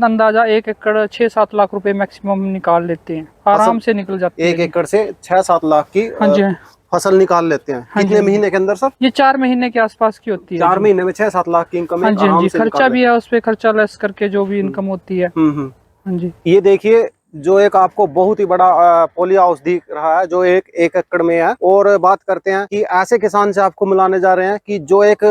अंदाजा 1 एकड़ 6-7 लाख रुपए मैक्सिमम निकाल लेते हैं, आराम से निकल जाते हैं। 1 एकड़ से 6-7 लाख की हाँ जी, फसल निकाल लेते हैं। हाँ कितने जी, महीने के अंदर सर? ये 4 महीने के आसपास की होती है। 4 महीने में 6-7 लाख की इनकम हाँ जी, हाँ आराम जी, से खर्चा निकाल भी लेते है उस पे, खर्चा लेस करके जो भी हैं। इनकम होती है। हाँ जी, ये देखिए जो एक आपको बहुत ही बड़ा पोली हाउस दिख रहा है जो एक एकड़ में है। और बात करते हैं कि ऐसे किसान से आपको मिलाने जा रहे हैं कि जो एक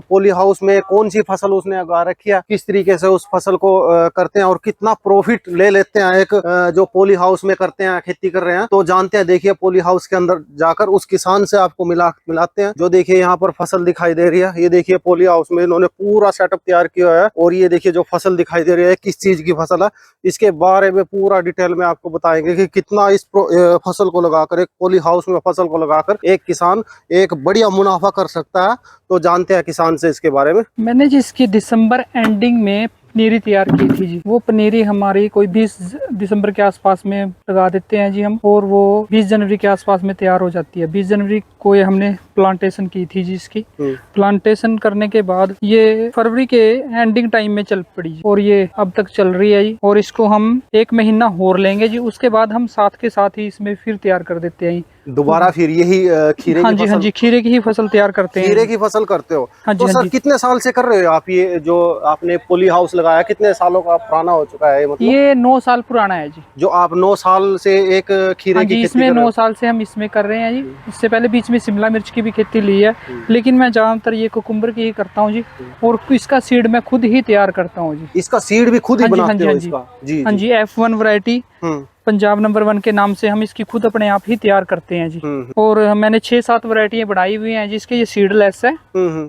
पोली हाउस में कौन सी फसल उसने उगा रखी है, किस तरीके से उस फसल को करते हैं और कितना प्रॉफिट ले लेते हैं एक जो पोली हाउस में करते हैं, खेती कर रहे हैं। तो जानते हैं, देखिए पोली हाउस के अंदर जाकर उस किसान से आपको मिलाते हैं। जो देखिए यहाँ पर फसल दिखाई दे रही है, ये देखिए पोली हाउस में इन्होंने पूरा सेटअप तैयार किया है। और ये देखिए जो फसल दिखाई दे रही है किस चीज की फसल है, इसके बारे में पूरा डिटेल में आपको बताएंगे कि कितना इस फसल को लगाकर, एक पोली हाउस में फसल को लगाकर एक किसान एक बढ़िया मुनाफा कर सकता है। तो जानते हैं किसान से इसके बारे में। मैंने जिसकी दिसंबर एंडिंग में पनीरी तैयार की थी जी, वो पनीरी हमारी कोई 20 दिसंबर के आसपास में लगा देते हैं जी हम, और वो 20 जनवरी के आसपास में तैयार हो जाती है। 20 जनवरी को ये हमने प्लांटेशन की थी जी इसकी। प्लांटेशन करने के बाद ये फरवरी के एंडिंग टाइम में चल पड़ी और ये अब तक चल रही है जी। और इसको हम 1 महीना और लेंगे जी, उसके बाद हम साथ के साथ ही इसमें फिर तैयार कर देते हैं दोबारा फिर यही खीरे हाँ की जी, फसल? हाँ जी, खीरे की ही फसल तैयार करते हैं। खीरे की फसल करते हो? हाँ जी, तो हाँ सर जी। कितने साल से कर रहे हो आप ये जो आपने पोली हाउस लगाया, कितने सालों का पुराना हो चुका है मतलब? ये 9 साल पुराना है जी। जो आप 9 साल से एक खीरे हाँ की जी, खेती इसमें कर रहे 9 हो? साल से हम इसमें कर रहे हैं जी। इससे पहले बीच में शिमला मिर्च की भी खेती ली है, लेकिन मैं ज्यादातर ये कुकुम्बर की ही करता हूँ जी। और इसका सीड मैं खुद ही तैयार करता हूँ जी। इसका सीड भी खुद ही हाँ जी, हाँ बनाते जी, हो हाँ जी, इसका? जी हाँ जी। जी, F1 वैरायटी पंजाब नंबर 1 के नाम से हम इसकी खुद अपने आप ही तैयार करते हैं जी। और मैंने 6-7 वैरायटियां बढ़ाई हुई हैं जिसके ये सीडलेस है।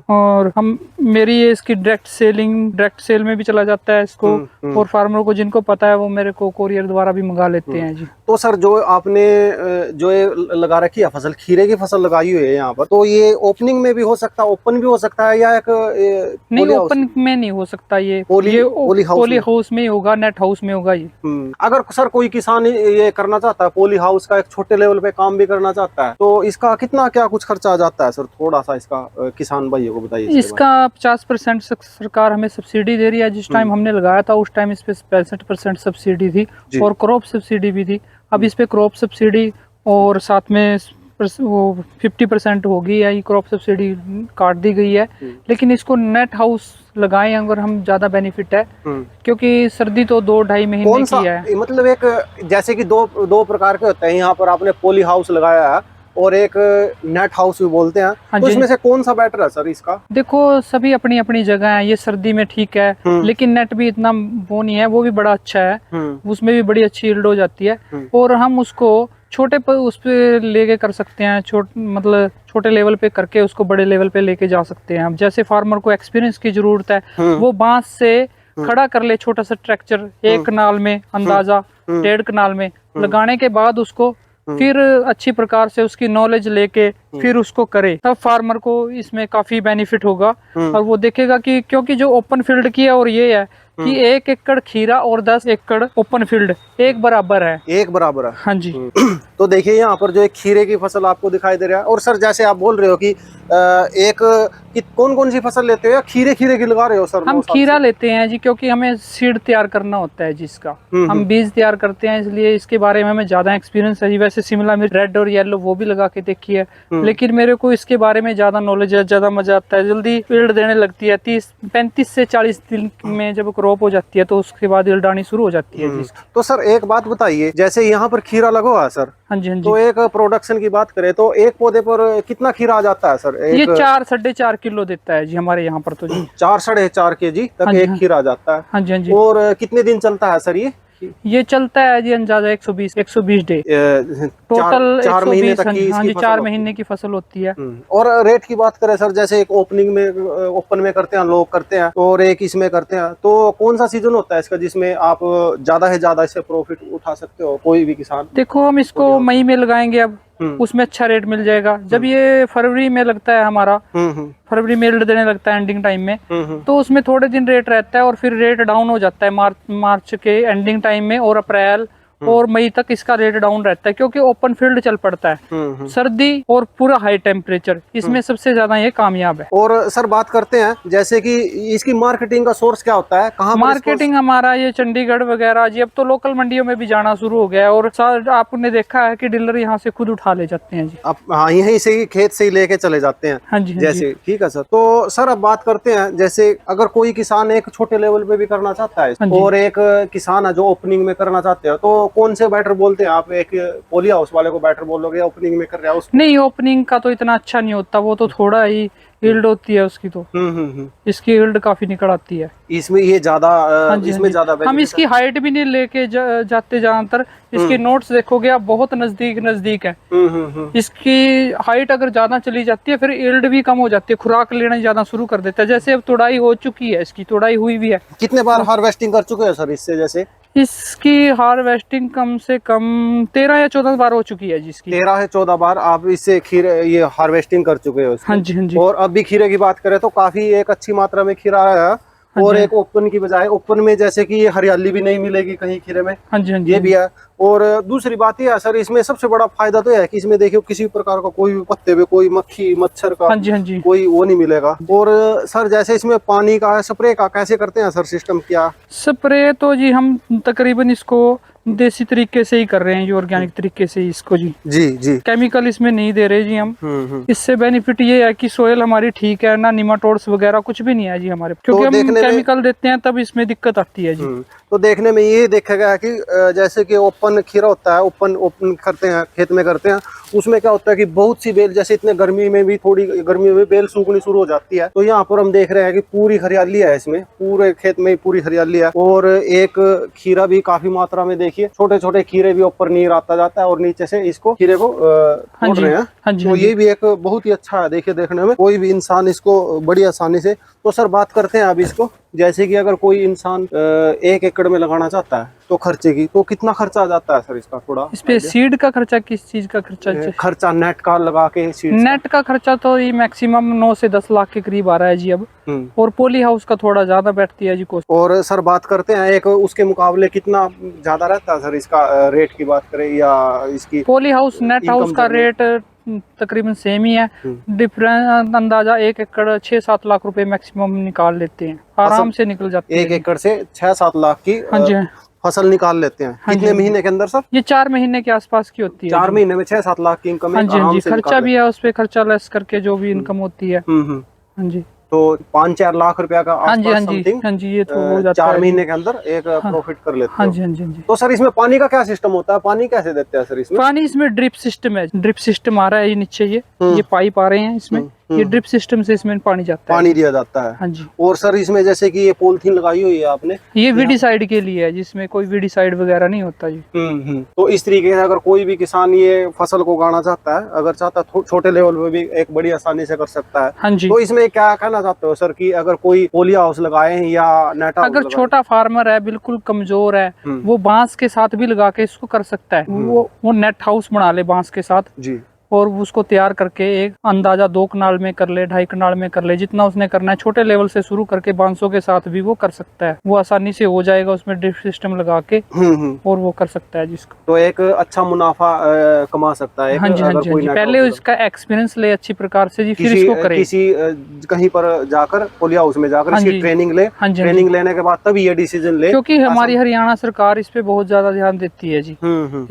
और हम मेरी ये इसकी डायरेक्ट सेल में भी चला जाता है इसको। और फार्मर को जिनको पता है वो मेरे को कोरियर द्वारा भी मंगा लेते हैं जी। तो सर जो आपने जो ये लगा रखी है फसल, खीरे की फसल लगाई हुई है यहाँ पर, तो ये ओपनिंग में भी हो सकता है, ओपन भी हो सकता है, या एक नहीं, ओपन में नहीं हो सकता ये पोली हाउस में ही होगा, नेट हाउस में होगा ये। अगर सर कोई किसान ये करना चाहता है, पोली हाउस का एक छोटे लेवल पे काम भी करना चाहता है, तो इसका कितना क्या कुछ खर्चा आ जाता है सर? थोड़ा सा इसका किसान भाइयों को बताइए। इसका 50% सरकार हमें सब्सिडी दे रही है। जिस टाइम हमने लगाया था उस टाइम इस पे 65% सब्सिडी थी और क्रॉप सब्सिडी भी थी। अब इस पे क्रॉप सब्सिडी और साथ में वो 50% होगी या ये क्रॉप सब्सिडी काट दी गई है। लेकिन इसको नेट हाउस लगाएं अगर हम, ज्यादा बेनिफिट है, क्योंकि सर्दी तो 2-2.5 महीने की है। मतलब एक जैसे कि दो प्रकार के होते हैं, यहाँ पर आपने पोली हाउस लगाया है और एक नेट हाउस भी बोलते हैं। तो इसमें से कौन सा बेटर है सर इसका? देखो, सभी अपनी अपनी जगह है। ये सर्दी में ठीक है, लेकिन नेट भी इतना वो नहीं है, वो भी बड़ा अच्छा है। उसमें भी बड़ी अच्छी यील्ड हो जाती है। और हम उसको छोटे पर उस पे लेके कर सकते हैं, मतलब छोटे लेवल पे करके उसको बड़े लेवल पे लेके जा सकते हैं। हम जैसे फार्मर को एक्सपीरियंस की जरूरत है, वो बांस से खड़ा कर ले छोटा सा स्ट्रक्चर, 1 कनाल में अंदाजा 1.5 कनाल में लगाने के बाद उसको फिर अच्छी प्रकार से उसकी नॉलेज लेके फिर उसको करे, तब फार्मर को इसमें काफी बेनिफिट होगा। और वो देखेगा कि क्योंकि जो ओपन फील्ड की है और ये है कि 1 एकड़ खीरा और 10 एकड़ ओपन फील्ड एक बराबर है। एक बराबर है? हाँ जी। तो देखिए यहाँ पर जो एक खीरे की फसल आपको दिखाई दे रहा है। और सर जैसे आप बोल रहे हो कि कौन कौन सी फसल लेते हो या खीरे की लगा रहे हो सर? हम खीरा लेते हैं जी, क्योंकि हमें सीड तैयार करना होता है जिसका हम बीज तैयार करते हैं, इसलिए इसके बारे में हमें ज्यादा एक्सपीरियंस है जी। वैसे शिमला मिर्च रेड और येलो वो भी लगा के देखी है, लेकिन मेरे को इसके बारे में ज्यादा नॉलेज है, ज्यादा मजा आता है, जल्दी फील्ड देने लगती है। 35 से 40 दिन में जब क्रॉप हो जाती है तो उसके बाद यील्ड आनी शुरू हो जाती है जी। तो सर एक बात बताइए, जैसे यहाँ पर खीरा लगा हुआ है सर, हाँ जी, हाँ जी, तो एक प्रोडक्शन की बात करें तो एक पौधे पर कितना खीरा आ जाता है सर? ये 4-4.5 किलो देता है जी हमारे यहाँ पर तो जी। 4-4.5 kg तक एक खीरा आ जाता है? हाँ जी, हाँ जी। और कितने दिन चलता है सर ये चलता है जी अंदाजा 120 डे टोटल। 4 महीने तक की हाँ जी, 4 महीने की फसल होती है। और रेट की बात करें सर, जैसे एक ओपन में करते हैं लोग करते हैं और एक इसमें करते हैं, तो कौन सा सीजन होता है इसका जिसमें आप ज्यादा से ज्यादा इससे प्रॉफिट उठा सकते हो कोई भी किसान? देखो, हम इसको मई में लगाएंगे, अब उसमें अच्छा रेट मिल जाएगा। जब ये फरवरी में लगता है हमारा, फरवरी में यील्ड देने लगता है एंडिंग टाइम में, तो उसमें थोड़े दिन रेट रहता है और फिर रेट डाउन हो जाता है मार्च के एंडिंग टाइम में। और अप्रैल और मई तक इसका रेट डाउन रहता है, क्योंकि ओपन फील्ड चल पड़ता है, सर्दी और पूरा हाई टेम्परेचर, इसमें सबसे ज्यादा ये कामयाब है। और सर बात करते हैं जैसे कि इसकी मार्केटिंग का सोर्स क्या होता है, कहाँ मार्केटिंग हमारा ये चंडीगढ़ वगैरह जी, अब तो लोकल मंडियों में भी जाना शुरू हो गया है, और आपने देखा है कि डीलर यहाँ से खुद उठा ले जाते हैं जी। अब हाँ, यहीं से ही खेत से ही लेके चले जाते हैं। हाँ जी, जैसे ठीक है सर। तो सर अब बात करते हैं जैसे अगर कोई किसान एक छोटे लेवल पे भी करना चाहता है और एक किसान है जो ओपनिंग में करना चाहते हैं, तो कौन से बैटर बोलते हैं आप? एक पोली हाउस वाले को बैटर बोलोगे या ओपनिंग में कर रहा है उसको? नहीं, ओपनिंग का तो इतना अच्छा नहीं होता, वो तो थोड़ा ही यील्ड होती है उसकी, तो इसकी यील्ड काफी निकल आती है। इसमें ये ज्यादा इसमें ज्यादा हम इसकी हाइट भी नहीं लेके जाते ज्यादातर, इसके नोट्स देखोगे आप बहुत नजदीक है। इसकी हाइट अगर ज्यादा चली जाती है फिर यील्ड भी कम हो जाती है, खुराक लेना ज्यादा शुरू कर देता है। जैसे अब तुड़ाई हो चुकी है, इसकी तुड़ाई हुई भी है। कितने बार हार्वेस्टिंग कर चुके हैं सर इससे? जैसे इसकी हार्वेस्टिंग कम से कम 13 या 14 बार हो चुकी है जिसकी। 13 या 14 बार आप इससे खीरे ये हार्वेस्टिंग कर चुके हो? हाँ जी, हाँ जी। और अब भी खीरे की बात करें तो काफी एक अच्छी मात्रा में खीरा है। और एक ओपन की बजाय ओपन में जैसे कि ये हरियाली भी नहीं मिलेगी कहीं खीरे में। हाँ जी, हाँ जी। ये भी है। और दूसरी बात ये है सर, इसमें सबसे बड़ा फायदा तो है कि इसमें देखियो किसी प्रकार का कोई भी पत्ते पे कोई मक्खी मच्छर का हाँ जी, हाँ जी। कोई वो नहीं मिलेगा। और सर जैसे इसमें पानी का स्प्रे का कैसे करते हैं सर सिस्टम क्या? स्प्रे तो जी हम तकरीबन इसको देसी तरीके से ही कर रहे हैं जी, ऑर्गेनिक तरीके से इसको जी। जी केमिकल इसमें नहीं दे रहे जी हम। इससे बेनिफिट ये है कि सोयल हमारी ठीक है ना, निमाटोड्स वगैरह कुछ भी नहीं है जी हमारे, क्योंकि हम केमिकल देते हैं तब इसमें दिक्कत आती है जी। तो देखने में ये देखा गया कि जैसे कि ओपन खीरा होता है, ओपन करते हैं खेत में करते हैं, उसमें क्या होता है कि बहुत सी बेल, जैसे इतने गर्मी में भी थोड़ी गर्मी में बेल सूखनी शुरू हो जाती है। तो यहाँ पर हम देख रहे हैं कि पूरी हरियाली है, इसमें पूरे खेत में पूरी हरियाली है। और एक खीरा भी काफी मात्रा में देखिए, छोटे छोटे खीरे भी ऊपर नीर आता जाता है और नीचे से इसको खीरे को तोड़ रहे हैं। तो ये भी एक बहुत ही अच्छा है देखिए, देखने में कोई भी इंसान इसको बड़ी आसानी से। तो सर बात करते हैं अब इसको, जैसे कि अगर कोई इंसान 1 एकड़ में लगाना चाहता है तो खर्चे की तो कितना खर्चा आ जाता है सर इसका? थोड़ा इस पे सीड का खर्चा, किस चीज का खर्चा नेट का लगा के? सीड नेट का खर्चा तो ये मैक्सिमम 9 से 10 लाख के करीब आ रहा है जी अब। और पोली हाउस का थोड़ा ज्यादा बैठती है जी कॉस्ट। और सर बात करते हैं एक उसके मुकाबले कितना ज्यादा रहता है सर इसका रेट की बात करें या इसकी? पोली हाउस नेट हाउस का रेट तकरीबन सेम ही है। डिफरेंस अंदाजा 1 एकड़ 6-7 लाख रुपए मैक्सिमम निकाल लेते हैं, आराम से निकल जाते हैं। 1 एकड़ से 6-7 लाख की फसल निकाल लेते हैं। कितने महीने के अंदर सर? ये 4 महीने के आसपास की होती है। 4 महीने में 6-7 लाख की इनकम? हाँ जी, हाँ जी। खर्चा भी है उस पे, खर्चा लेस करके जो भी इनकम होती है। हाँ जी। तो 5-4 लाख रुपया का आसपास समथिंग, हाँ जी, ये तो हो जाता 4 महीने के अंदर एक प्रॉफिट कर लेते हैं। हाँ जी, हाँ जी, हाँ जी। तो सर इसमें पानी का क्या सिस्टम होता है? पानी कैसे देते हैं सर इसमें? पानी इसमें ड्रिप सिस्टम है। ड्रिप सिस्टम आ रहा है ये नीचे, ये पाइप आ रहे हैं इसमें, ये ड्रिप सिस्टम से इसमें पानी जाता है, पानी दिया जाता है। हाँ जी। और सर इसमें जैसे कि ये पॉलिथीन लगाई हुई है आपने, ये वीडिसाइड के लिए है, जिसमें कोई वीडिसाइड वगैरह नहीं होता जी। तो इस तरीके से अगर कोई भी किसान ये फसल को उगाना चाहता है, अगर चाहता है छोटे लेवल पे भी एक बड़ी आसानी से कर सकता है। हाँ जी। तो इसमें क्या कहना चाहते हो सर कि अगर कोई पोली हाउस लगाए या नेट हाउस, अगर छोटा फार्मर है, बिल्कुल कमजोर है, वो बांस के साथ भी लगा के इसको कर सकता है। वो नेट हाउस बना ले बांस के साथ जी, और उसको तैयार करके एक अंदाजा 2 कनाल में कर ले, 2.5 कनाल में कर ले, जितना उसने करना है। छोटे लेवल से शुरू करके बांसों के साथ भी वो कर सकता है, वो आसानी से हो जाएगा उसमें ड्रिप सिस्टम लगा के, और वो कर सकता है जिसको। तो एक अच्छा मुनाफा कमा सकता है। हाँ जी, हाँ जी। पहले इसका एक्सपीरियंस ले अच्छी प्रकार से जी, फिर इसको करे। किसी कहीं पर जाकर पोली हाउस में जाकर इसकी ट्रेनिंग ले, ट्रेनिंग लेने के बाद तभी ये डिसीजन ले। क्योंकि हमारी हरियाणा सरकार इस पे बहुत ज्यादा ध्यान देती है जी।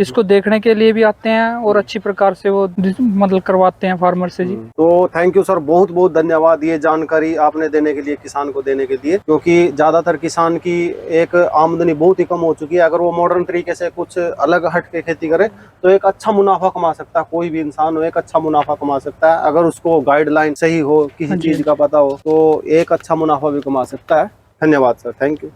इसको देखने के लिए भी आते हैं और अच्छी प्रकार से वो मतलब करवाते हैं फार्मर से जी। तो थैंक यू सर, बहुत बहुत धन्यवाद ये जानकारी आपने देने के लिए, किसान को देने के लिए। क्योंकि ज्यादातर किसान की एक आमदनी बहुत ही कम हो चुकी है। अगर वो मॉडर्न तरीके से कुछ अलग हट के खेती करे तो एक अच्छा मुनाफा कमा सकता है। कोई भी इंसान हो एक अच्छा मुनाफा कमा सकता है, अगर उसको गाइडलाइन सही हो, किसी चीज का पता हो तो एक अच्छा मुनाफा भी कमा सकता है। धन्यवाद सर, थैंक यू।